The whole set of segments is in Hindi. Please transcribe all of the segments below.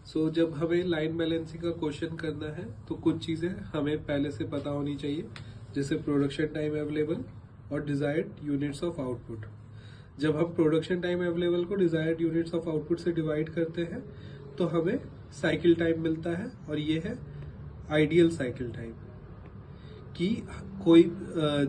जब हमें लाइन बैलेंसिंग का क्वेश्चन करना है तो कुछ चीज़ें हमें पहले से पता होनी चाहिए, जैसे प्रोडक्शन टाइम अवेलेबल और डिजायर्ड यूनिट्स ऑफ आउटपुट। जब हम प्रोडक्शन टाइम अवेलेबल को डिजायर्ड यूनिट्स ऑफ आउटपुट से डिवाइड करते हैं तो हमें साइकिल टाइम मिलता है, और ये है आइडियल साइकिल टाइम। कि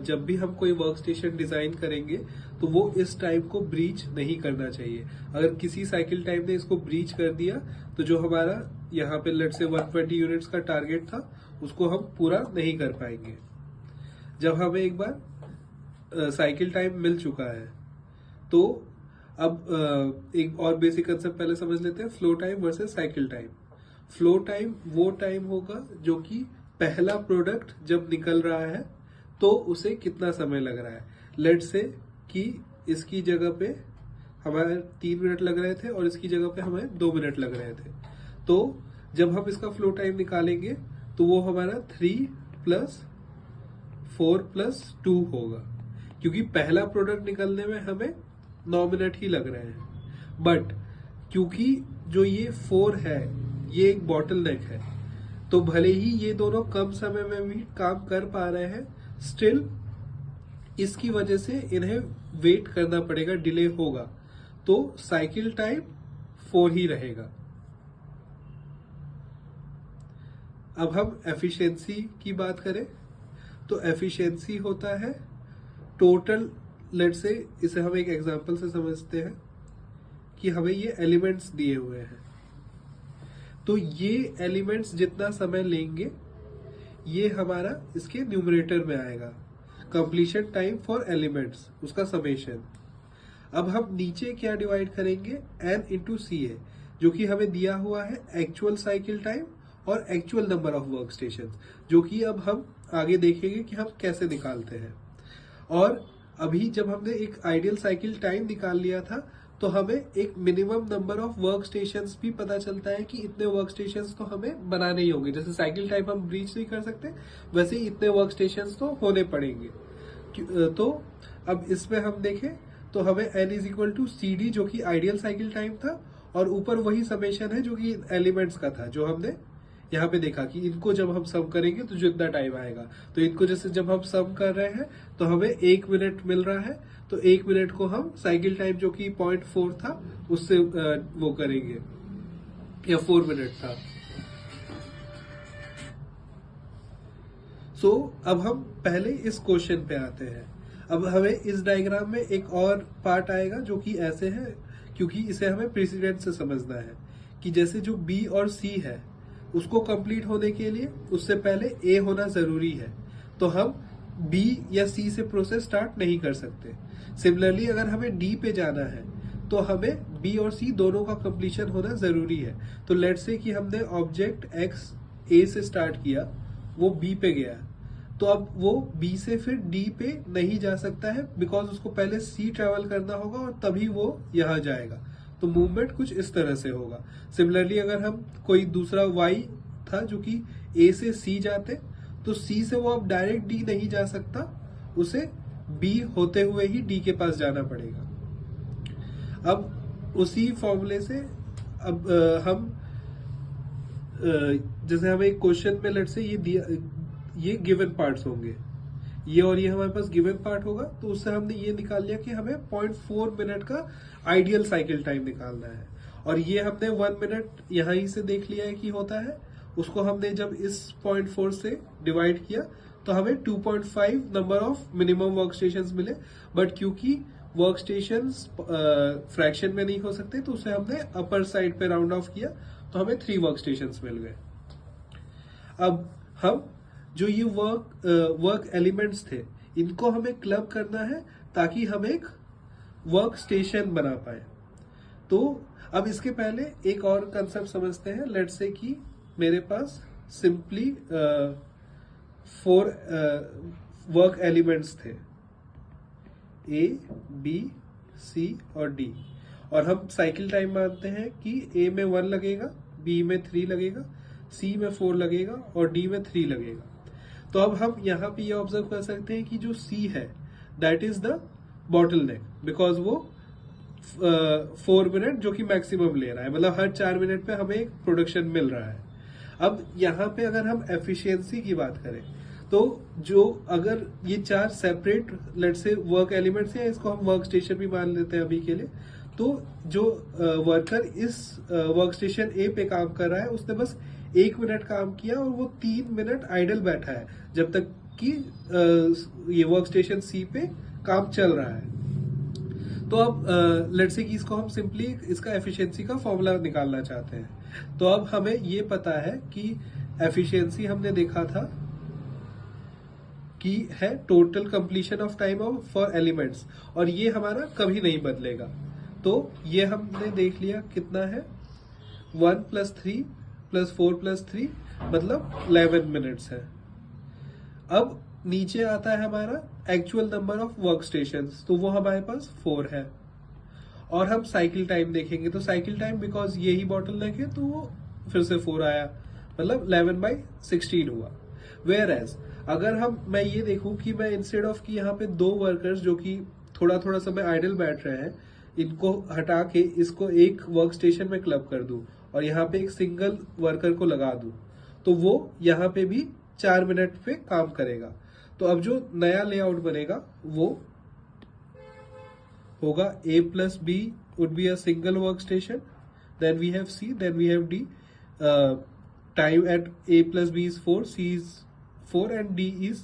जब भी हम कोई वर्क स्टेशन डिजाइन करेंगे तो वो इस टाइम को ब्रीच नहीं करना चाहिए। अगर किसी साइकिल टाइम ने इसको ब्रीच कर दिया तो जो हमारा यहाँ पे लेट से 120 यूनिट्स का टारगेट था उसको हम पूरा नहीं कर पाएंगे। जब हमें एक बार साइकिल टाइम मिल चुका है तो अब एक और बेसिक कंसेप्ट पहले समझ लेते हैं, flow time versus cycle time. Flow time वो टाइम होगा जो कि पहला प्रोडक्ट जब निकल रहा है तो उसे कितना समय लग रहा है। लेट से कि इसकी जगह पे हमारे 3 मिनट लग रहे थे और इसकी जगह पे हमें 2 मिनट लग रहे थे, तो जब हम इसका फ्लो टाइम निकालेंगे तो वो हमारा 3 + 4 + 2 होगा, क्योंकि पहला प्रोडक्ट निकलने में हमें 9 मिनट ही लग रहे हैं। बट क्योंकि जो ये 4 है ये एक बॉटल नेक है, तो भले ही ये दोनों कम समय में भी काम कर पा रहे हैं, स्टिल इसकी वजह से इन्हें वेट करना पड़ेगा, डिले होगा, तो साइकिल टाइम 4 ही रहेगा। अब हम एफिशिएंसी की बात करें तो एफिशिएंसी होता है टोटल, लेट से इसे हम एक एग्जांपल से समझते हैं कि हमें ये एलिमेंट्स दिए हुए हैं, तो ये एलिमेंट्स जितना समय लेंगे ये हमारा इसके न्यूमरेटर में आएगा, कंप्लीशन टाइम फॉर एलिमेंट्स, उसका समेशन। अब हम नीचे क्या डिवाइड करेंगे, n × CA, जो कि हमें दिया हुआ है एक्चुअल साइकिल टाइम और actual number of work station, जो कि अब हम आगे देखेंगे कि हम कैसे निकालते हैं। और अभी जब हमने एक आइडियल साइकिल टाइम निकाल लिया था तो हमें एक minimum number of work stations भी पता चलता है कि इतने वर्क स्टेशंस तो हमें बनाने ही होंगे। जैसे साइकिल टाइम हम ब्रीच नहीं कर सकते, वैसे ही इतने वर्क स्टेशंस तो होने पड़ेंगे। तो अब इसमें हम देखें तो हमें n = CD जो कि आइडियल साइकिल टाइम था, और ऊपर वही समेशन है जो कि एलिमेंट्स का था, जो हमने यहाँ पे देखा कि इनको जब हम सम करेंगे तो जो इतना टाइम आएगा, तो इनको जैसे जब हम सम कर रहे हैं तो हमें 1 मिनट मिल रहा है, तो 1 मिनट को हम साइकिल टाइम जो कि 0.4 था उससे वो करेंगे, या 4 मिनट था। अब हम पहले इस क्वेश्चन पे आते हैं। अब हमें इस डायग्राम में एक और पार्ट आएगा जो कि ऐसे है, क्योंकि इसे हमें प्रेसिडेंट से समझना है कि जैसे जो B और C है उसको कंप्लीट होने के लिए उससे पहले A होना जरूरी है, तो हम B या C से प्रोसेस स्टार्ट नहीं कर सकते। सिमिलरली अगर हमें D पे जाना है तो हमें B और C दोनों का कंप्लीशन होना जरूरी है। तो लेट्स से कि हमने ऑब्जेक्ट X A से स्टार्ट किया, वो B पे गया, तो अब वो B से फिर D पे नहीं जा सकता है, बिकॉज उसको पहले C ट्रेवल करना होगा और तभी वो यहाँ जाएगा। तो मूवमेंट कुछ इस तरह से होगा। सिमिलरली अगर हम कोई दूसरा Y था जो कि A से C जाते, तो C से वो अब डायरेक्ट D नहीं जा सकता, उसे B होते हुए ही D के पास जाना पड़ेगा। अब उसी फॉर्मूले से अब हम जैसे हमें एक क्वेश्चन में लेट से ये गिवन पार्ट्स होंगे, ये और ये हमारे पास गिवन पार्ट होगा, तो उससे हमने ये निकाल लिया कि हमें 0.4 मिनट का आइडियल साइकिल टाइम निकालना है। और ये हमने 1 मिनट यहाँ ही से देख लिया है कि होता है, उसको हमने जब इस 0.4 से डिवाइड किया तो हमें 2.5 number of minimum work stations मिले। बट क्योंकि वर्क स्टेशंस फ्रैक्शन में नहीं हो सकते, तो उसे हमने अपर साइड पे राउंड ऑफ किया, तो हमें 3 वर्क स्टेशंस मिल गए। अब हम जो ये वर्क एलिमेंट्स थे इनको हमें क्लब करना है ताकि हम एक वर्क स्टेशन बना पाए। तो अब इसके पहले एक और कंसेप्ट समझते हैं। लेट्स से कि मेरे पास सिंपली 4 वर्क एलिमेंट्स थे, A, B, C और D, और हम साइकिल टाइम मानते हैं कि A में 1 लगेगा, B में 3 लगेगा, C में 4 लगेगा और D में 3 लगेगा। तो अब हम यहाँ पे ये ऑब्जर्व कर सकते हैं कि जो C है that is the bottle neck, because वो 4 मिनट जो कि मैक्सिमम ले रहा है, मतलब हर 4 मिनट पे हमें एक प्रोडक्शन मिल रहा है। अब यहाँ पे अगर हम एफिशिएंसी की बात करें तो जो अगर ये 4 separate let's say work elements हैं, इसको हम वर्क स्टेशन भी मान लेते हैं अभी के लिए, तो जो वर्कर इस वर्क स्टेशन ए पे काम कर रहा है उसने बस 1 मिनट काम किया और वो 3 मिनट आइडल बैठा है जब तक कि ये वर्क स्टेशन सी पे काम चल रहा है। तो अब लेट्स से कि इसको हम सिंपली इसका एफिशिएंसी का फॉर्मूला निकालना चाहते हैं। तो अब हमें ये पता है कि एफिशिएंसी हमने देखा था कि है total completion of time for elements, और ये हमारा कभी नहीं बदलेगा। तो ये हमने देख लिया कितना है, 1 + 3 + 4 + 3 मतलब 11 मिनट्स है। अब नीचे आता है हमारा actual number of work station, तो वो हमारे पास 4 है। और हम साइकिल टाइम देखेंगे तो साइकिल टाइम बिकॉज ये ही बॉटलनेक है तो वो फिर से 4 आया, मतलब 11/16 हुआ। वेयर एज अगर मैं ये देखूं कि मैं इंस्टेड ऑफ कि यहाँ पे 2 वर्कर्स जो कि थोड़ा थोड़ा समय आइडल बैठ रहे हैं, इनको हटा के इसको एक वर्क स्टेशन में क्लब कर दूं और यहाँ पे एक सिंगल वर्कर को लगा दूं, तो वो यहाँ पे भी 4 मिनट पे काम करेगा। तो अब जो नया लेआउट बनेगा वो होगा A + B would be a single workstation, then we have C, then we have D. Time at A + B is 4, C is 4 and D is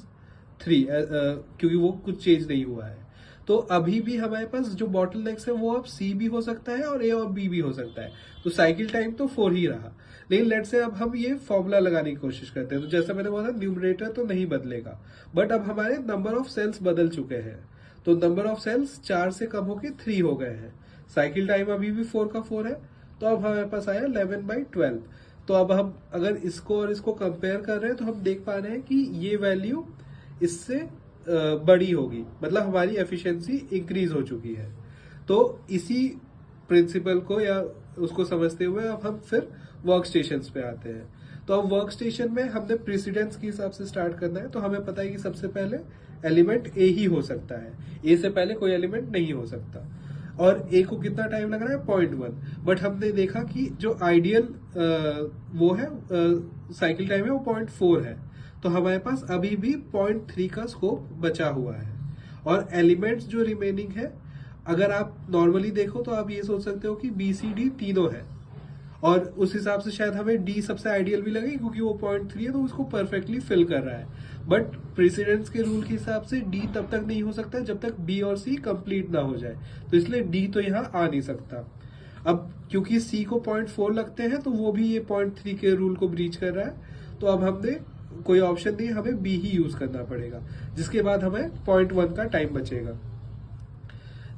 3, क्योंकि वो कुछ चेंज नहीं हुआ है। तो अभी भी हमारे पास जो बॉटलनेक्स है वो अब C भी हो सकता है और A और B भी हो सकता है, तो साइकिल टाइम तो 4 ही रहा। लेकिन लेट्स से अब हम ये फॉर्मूला लगाने की कोशिश करते हैं, तो जैसा मैंने बोला न्यूमरेटर तो नहीं बदलेगा, बट अब हमारे नंबर ऑफ सेल्स बदल चुके हैं। तो नंबर ऑफ सेल्स 4 से कम होके 3 हो गए हैं। साइकिल टाइम अभी भी 4 का 4 है, तो अब हमारे पास आया 11/12। तो अब हम अगर इसको और इसको कंपेयर कर रहे हैं तो हम देख पा रहे हैं कि ये वैल्यू इससे बड़ी होगी, मतलब हमारी एफिशिएंसी इंक्रीज हो चुकी है। तो इसी प्रिंसिपल को या उसको समझते हुए अब हम फिर वर्क स्टेशंस पे आते हैं। तो अब वर्क स्टेशन में हमने प्रेसिडेंस के हिसाब से स्टार्ट करना है, तो हमें पता है कि सबसे पहले एलिमेंट ए ही हो सकता है, ए से पहले कोई एलिमेंट नहीं हो सकता। और ए को कितना टाइम लग रहा है, 0.1। बट हमने देखा कि जो आइडियल वो है साइकिल टाइम है वो 0.4 है, तो हमारे पास अभी भी 0.3 का स्कोप बचा हुआ है। और एलिमेंट्स जो रिमेनिंग है, अगर आप नॉर्मली देखो तो आप ये सोच सकते हो कि बी सी डी तीनों है, और उस हिसाब से शायद हमें डी सबसे आइडियल भी लगे क्योंकि वो 0.3 है तो उसको परफेक्टली फिल कर रहा है। बट प्रेसिडेंस के रूल के हिसाब से डी तब तक नहीं हो सकता जब तक बी और सी कंप्लीट ना हो जाए, तो इसलिए डी तो यहाँ आ नहीं सकता। अब क्योंकि सी को 0.4 लगते हैं तो वो भी ये 0.3 के रूल को ब्रीच कर रहा है, तो अब हमने कोई ऑप्शन नहीं, हमें बी ही यूज करना पड़ेगा, जिसके बाद हमें 0.1 का टाइम बचेगा।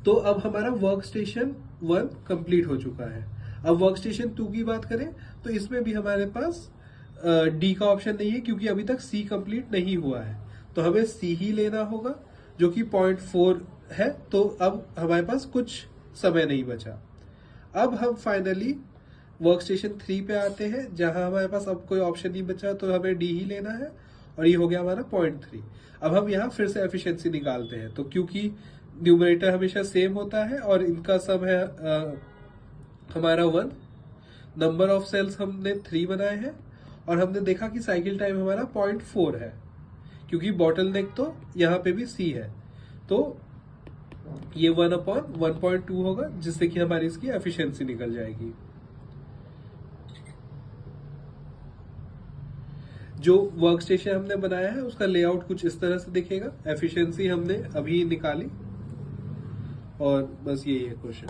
तो अब हमारा वर्क स्टेशन 1 कंप्लीट हो चुका है। अब वर्क स्टेशन 2 की बात करें तो इसमें भी हमारे पास डी का ऑप्शन नहीं है क्योंकि अभी तक सी कंप्लीट नहीं हुआ है, तो हमें सी ही लेना होगा जो कि 0.4 है। तो अब हमारे पास कुछ समय नहीं बचा। अब हम फाइनली वर्क स्टेशन 3 पे आते हैं जहां हमारे पास अब कोई ऑप्शन नहीं बचा, तो हमें डी ही लेना है और ये हो गया हमारा 0.3। अब हम यहाँ फिर से एफिशिएंसी निकालते हैं, तो क्योंकि न्यूमरेटर हमेशा सेम होता है और इनका सम है हमारा 1, नंबर ऑफ सेल्स हमने 3 बनाए हैं, और हमने देखा कि साइकिल टाइम हमारा 0.4 है क्योंकि बॉटलनेक तो यहाँ पे भी सी है, तो ये 1/1.2 होगा, जिससे कि हमारी इसकी एफिशिएंसी निकल जाएगी। जो वर्क स्टेशन हमने बनाया है उसका लेआउट कुछ इस तरह से दिखेगा। एफिशिएंसी हमने अभी निकाली और बस यही है क्वेश्चन।